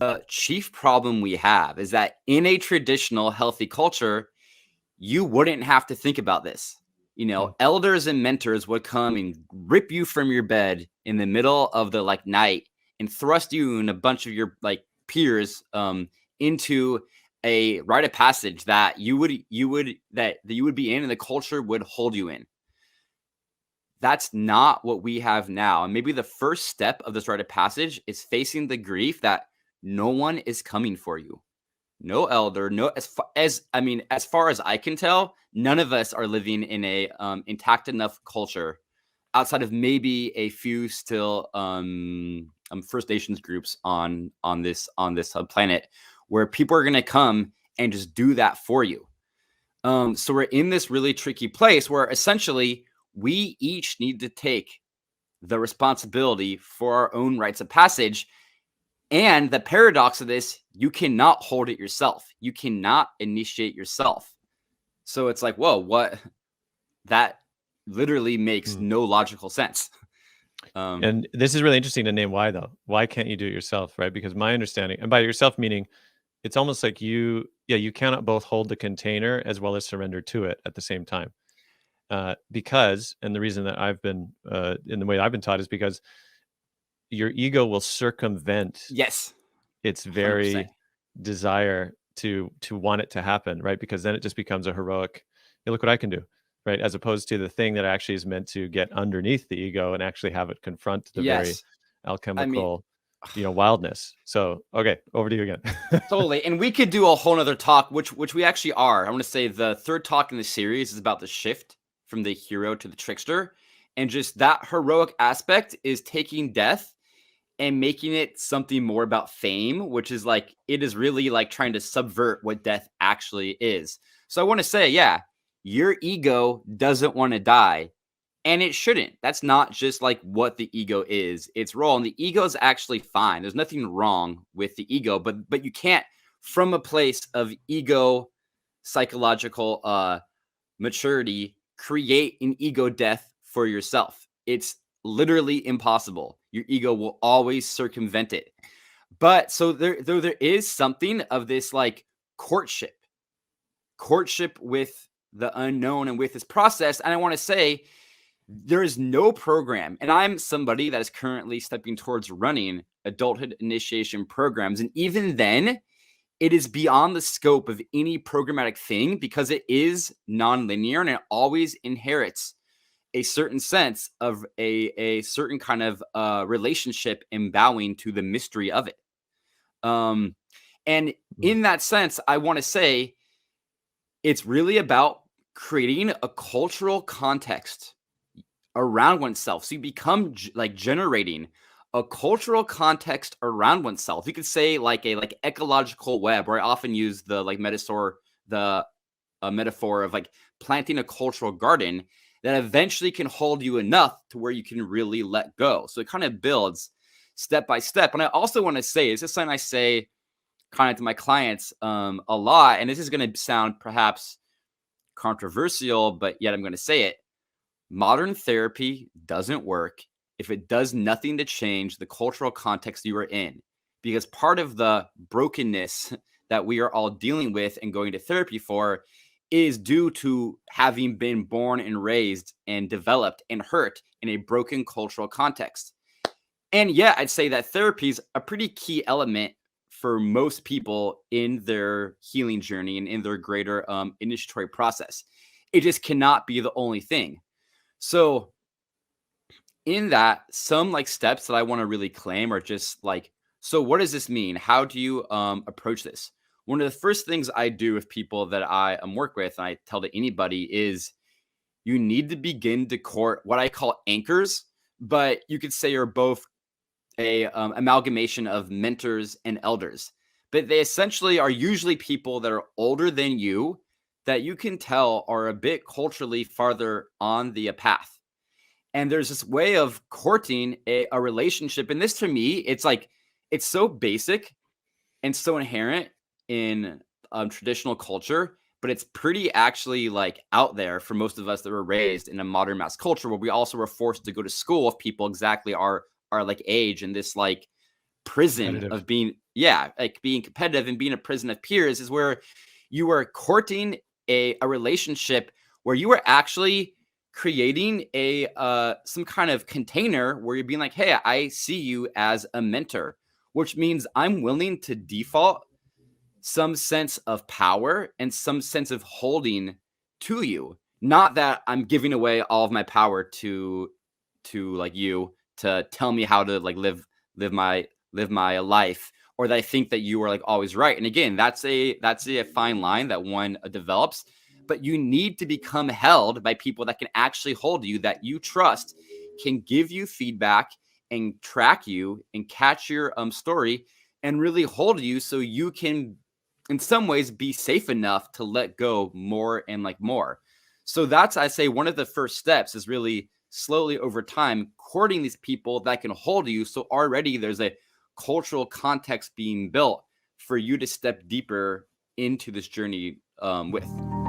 The chief problem we have is that in a traditional healthy culture, you wouldn't have to think about this. You know, elders and mentors would come and rip you from your bed in the middle of the like night and thrust you and a bunch of your like peers into a rite of passage that you would be in and the culture would hold you in. That's not what we have now. And maybe the first step of this rite of passage is facing the grief that no one is coming for you. No elder, no, as far as I can tell, none of us are living in a intact enough culture outside of maybe a few still First Nations groups on this planet where people are going to come and just do that for you. So we're in this really tricky place where essentially we each need to take the responsibility for our own rites of passage. And the paradox of this, you cannot hold it yourself. You cannot initiate yourself. So it's like, whoa, what? That literally makes no logical sense. And this is really interesting to name why, though. Why can't you do it yourself, right? Because my understanding, and by yourself meaning, it's almost like you cannot both hold the container as well as surrender to it at the same time. Because, and the reason that I've been, in the way I've been taught is because your ego will circumvent its very 100%. desire to want it to happen, right? Because then it just becomes a heroic, hey, look what I can do, right? As opposed to the thing that actually is meant to get underneath the ego and actually have it confront the very alchemical, wildness. So, okay, over to you again. Totally. And we could do a whole nother talk, which we actually are. I want to say the third talk in the series is about the shift from the hero to the trickster. And just that heroic aspect is taking death and making it something more about fame, which is like, it is really like trying to subvert what death actually is. So I want to say, yeah, your ego doesn't want to die, and it shouldn't. That's not just like what the ego is, its role. And the ego is actually fine. There's nothing wrong with the ego, but you can't, from a place of ego psychological maturity, create an ego death for yourself. It's literally impossible. Your ego will always circumvent it. But so there is something of this like courtship with the unknown and with this process. And I want to say there is no program, and I'm somebody that is currently stepping towards running adulthood initiation programs. And even then, it is beyond the scope of any programmatic thing because it is nonlinear and it always inherits a certain sense of a certain kind of relationship and bowing to the mystery of it. And in that sense, I want to say it's really about creating a cultural context around oneself. So you become like generating a cultural context around oneself. You could say like a ecological web, where I often use the like metaphor of like planting a cultural garden that eventually can hold you enough to where you can really let go. So it kind of builds step by step. And I also want to say, this is something I say kind of to my clients a lot, and this is going to sound perhaps controversial, but yet I'm going to say it. Modern therapy doesn't work if it does nothing to change the cultural context you are in, because part of the brokenness that we are all dealing with and going to therapy for is due to having been born and raised and developed and hurt in a broken cultural context. And yeah, I'd say that therapy is a pretty key element for most people in their healing journey and in their greater initiatory process. It just cannot be the only thing. So in that, some like steps that I want to really claim are just like, so what does this mean? How do you approach this? One of the first things I do with people that I work with, and I tell to anybody, is you need to begin to court what I call anchors, but you could say are both a amalgamation of mentors and elders. But they essentially are usually people that are older than you that you can tell are a bit culturally farther on the path. And there's this way of courting a relationship. And this, to me, it's like, it's so basic and so inherent in traditional culture, but it's pretty actually like out there for most of us that were raised in a modern mass culture where we also were forced to go to school with people exactly our like age, and this like prison of being yeah, like being competitive and being a prison of peers is where you are courting a relationship where you are actually creating a some kind of container where you're being like, hey, I see you as a mentor, which means I'm willing to default some sense of power and some sense of holding to you. Not that I'm giving away all of my power to like you to tell me how to like live my live my life, or that I think that you are like always right. And again, that's a fine line that one develops, but you need to become held by people that can actually hold you, that you trust, can give you feedback and track you and catch your story and really hold you so you can in some ways be safe enough to let go more and like more. So that's, I say, one of the first steps is really slowly over time courting these people that can hold you. So already there's a cultural context being built for you to step deeper into this journey with.